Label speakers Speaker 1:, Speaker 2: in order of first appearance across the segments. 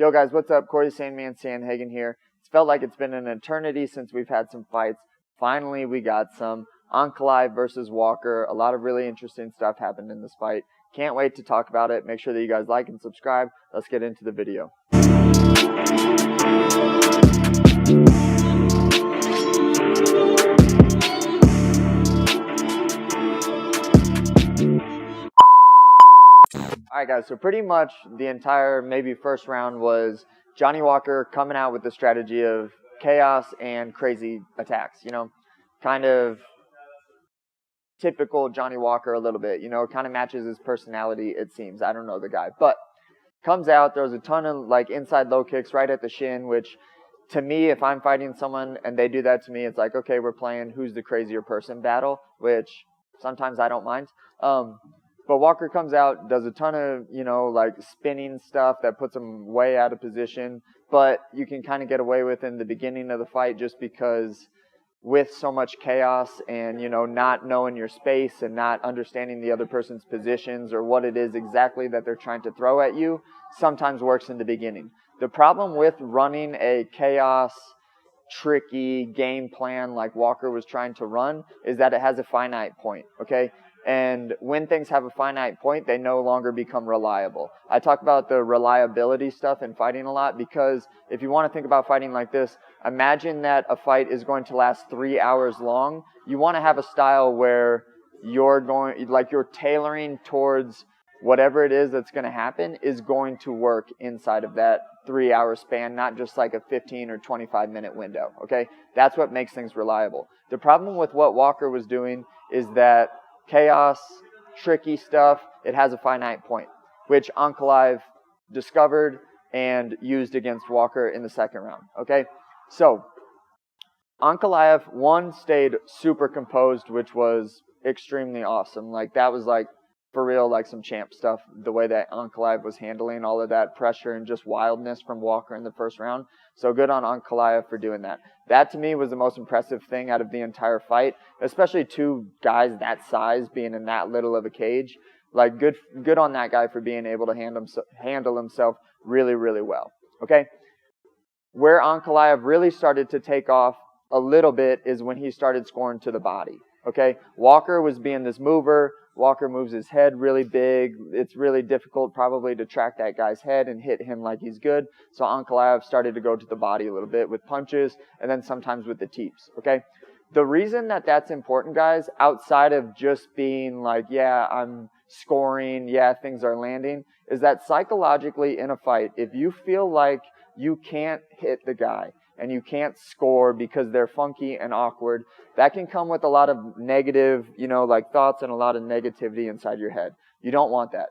Speaker 1: Yo guys, what's up? Corey Sandman Sandhagen here. It's felt like it's been an eternity since we've had some fights. Finally, we got some. Ankalaev versus Walker. A lot of really interesting stuff happened in this fight. Can't wait to talk about it. Make sure that you guys like and subscribe. Let's get into the video. Alright guys, so pretty much the entire maybe first round was Johnny Walker coming out with the strategy of chaos and crazy attacks, kind of typical Johnny Walker a little bit, kind of matches his personality, it seems. I don't know the guy, but comes out, throws a ton of inside low kicks right at the shin, which to me, if I'm fighting someone and they do that to me, it's like, okay, we're playing who's the crazier person battle, which sometimes I don't mind. But Walker comes out, does a ton of, spinning stuff that puts him way out of position. But you can kind of get away with in the beginning of the fight just because with so much chaos and, not knowing your space and not understanding the other person's positions or what it is exactly that they're trying to throw at you, sometimes works in the beginning. The problem with running a chaos, tricky game plan like Walker was trying to run is that it has a finite point, okay? And when things have a finite point, they no longer become reliable. I talk about the reliability stuff in fighting a lot because if you want to think about fighting like this, imagine that a fight is going to last 3 hours long. You want to have a style where you're tailoring towards whatever it is that's going to happen is going to work inside of that 3 hour span, not just like a 15 or 25 minute window, okay? That's what makes things reliable. The problem with what Walker was doing is that chaos, tricky stuff, it has a finite point, which Ankalaev discovered and used against Walker in the second round, okay? So, Ankalaev, one, stayed super composed, which was extremely awesome. That was for real, some champ stuff, the way that Ankalaev was handling all of that pressure and just wildness from Walker in the first round. So good on Ankalaev for doing that. That, to me, was the most impressive thing out of the entire fight, especially two guys that size being in that little of a cage. Good on that guy for being able to handle himself really, really well, okay? Where Ankalaev really started to take off a little bit is when he started scoring to the body, okay? Walker was being this mover. Walker moves his head really big. It's really difficult probably to track that guy's head and hit him like he's good. So Ankalaev started to go to the body a little bit with punches and then sometimes with the teeps, okay? The reason that that's important, guys, outside of just being yeah, I'm scoring, yeah, things are landing, is that psychologically in a fight, if you feel like you can't hit the guy, and you can't score because they're funky and awkward, that can come with a lot of negative, thoughts and a lot of negativity inside your head. You don't want that.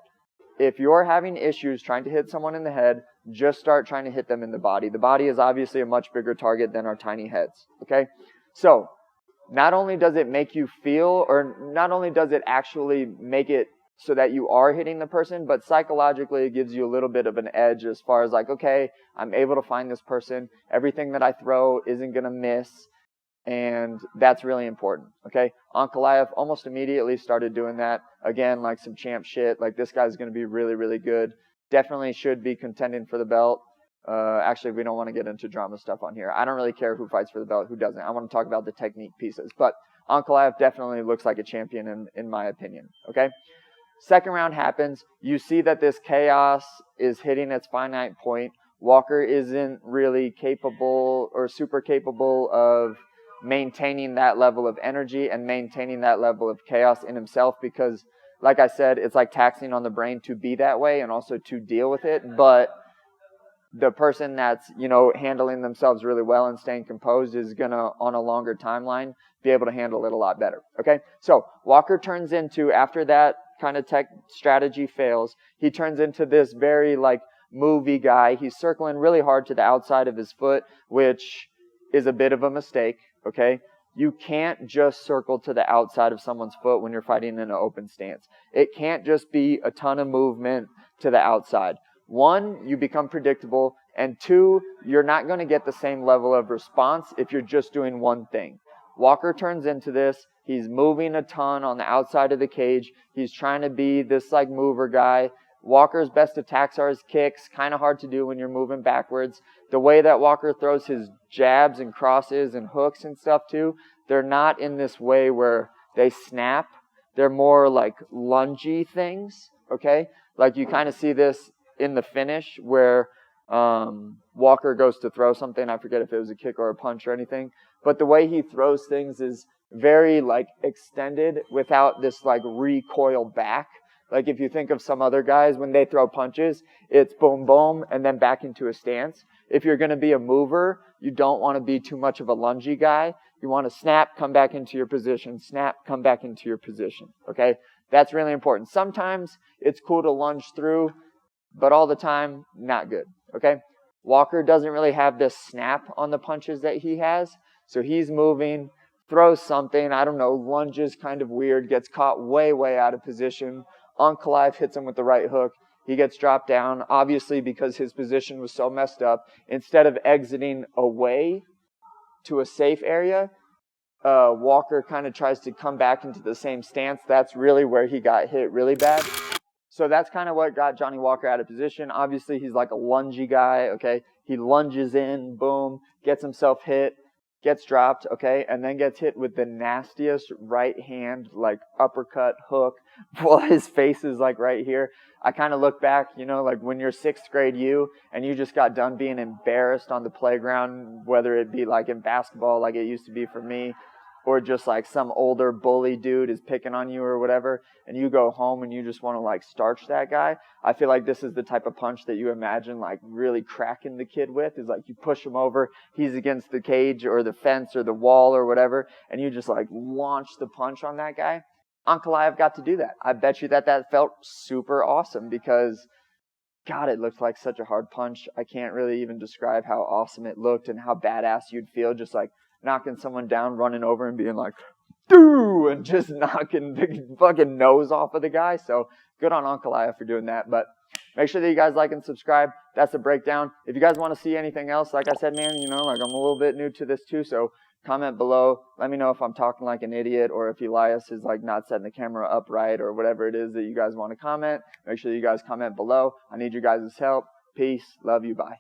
Speaker 1: If you're having issues trying to hit someone in the head, just start trying to hit them in the body. The body is obviously a much bigger target than our tiny heads, okay? So, not only does it make you feel, or not only does it actually make it so that you are hitting the person, but psychologically it gives you a little bit of an edge as far as okay, I'm able to find this person. Everything that I throw isn't going to miss, and that's really important, okay? Ankalaev almost immediately started doing that. Again, some champ shit. This guy's going to be really, really good. Definitely should be contending for the belt. Actually, we don't want to get into drama stuff on here. I don't really care who fights for the belt, who doesn't. I want to talk about the technique pieces. But Ankalaev definitely looks like a champion in my opinion, okay? Second round happens. You see that this chaos is hitting its finite point. Walker isn't really capable or super capable of maintaining that level of energy and maintaining that level of chaos in himself because, like I said, it's taxing on the brain to be that way and also to deal with it. But the person that's, handling themselves really well and staying composed is going to, on a longer timeline, be able to handle it a lot better, okay? So Walker turns into, after that kind of tech strategy fails, he turns into this very movie guy. He's circling really hard to the outside of his foot, which is a bit of a mistake, okay? You can't just circle to the outside of someone's foot when you're fighting in an open stance. It can't just be a ton of movement to the outside. One, you become predictable, and two, you're not going to get the same level of response if you're just doing one thing. Walker turns into this. He's moving a ton on the outside of the cage. He's trying to be this mover guy. Walker's best attacks are his kicks. Kind of hard to do when you're moving backwards. The way that Walker throws his jabs and crosses and hooks and stuff too, they're not in this way where they snap. They're more like lungy things, okay? Like you kind of see this in the finish where Walker goes to throw something. I forget if it was a kick or a punch or anything. But the way he throws things is very like extended without this like recoil back. Like if you think of some other guys, when they throw punches, it's boom, boom, and then back into a stance. If you're going to be a mover, you don't want to be too much of a lungy guy. You want to snap, come back into your position, snap, come back into your position, okay? That's really important. Sometimes it's cool to lunge through, but all the time, not good, okay? Walker doesn't really have this snap on the punches that he has, so he's moving, throws something, I don't know, lunges kind of weird, gets caught way, way out of position. Ankalaev hits him with the right hook. He gets dropped down, obviously because his position was so messed up. Instead of exiting away to a safe area, Walker kind of tries to come back into the same stance. That's really where he got hit really bad. So that's kind of what got Johnny Walker out of position. Obviously, he's like a lungy guy, okay? He lunges in, boom, gets himself hit, gets dropped, okay? And then gets hit with the nastiest right hand, like uppercut, hook, while his face is like right here. I kind of look back, you know, like when you're 6th grade and you just got done being embarrassed on the playground, whether it be like in basketball like it used to be for me, or just like some older bully dude is picking on you or whatever, and you go home and you just want to like starch that guy. I feel like this is the type of punch that you imagine like really cracking the kid with, is like you push him over, he's against the cage or the fence or the wall or whatever, and you just like launch the punch on that guy. Ankalaev got to do that. I bet you that felt super awesome because, God, it looked like such a hard punch. I can't really even describe how awesome it looked and how badass you'd feel just like knocking someone down, running over and being like, doo, and just knocking the fucking nose off of the guy. So good on Ankalaev for doing that. But make sure that you guys like and subscribe. That's the breakdown. If you guys want to see anything else, like I said, man, you know, like I'm a little bit new to this too. So comment below. Let me know if I'm talking like an idiot or if Elias is like not setting the camera up right or whatever it is that you guys want to comment. Make sure that you guys comment below. I need you guys' help. Peace. Love you. Bye.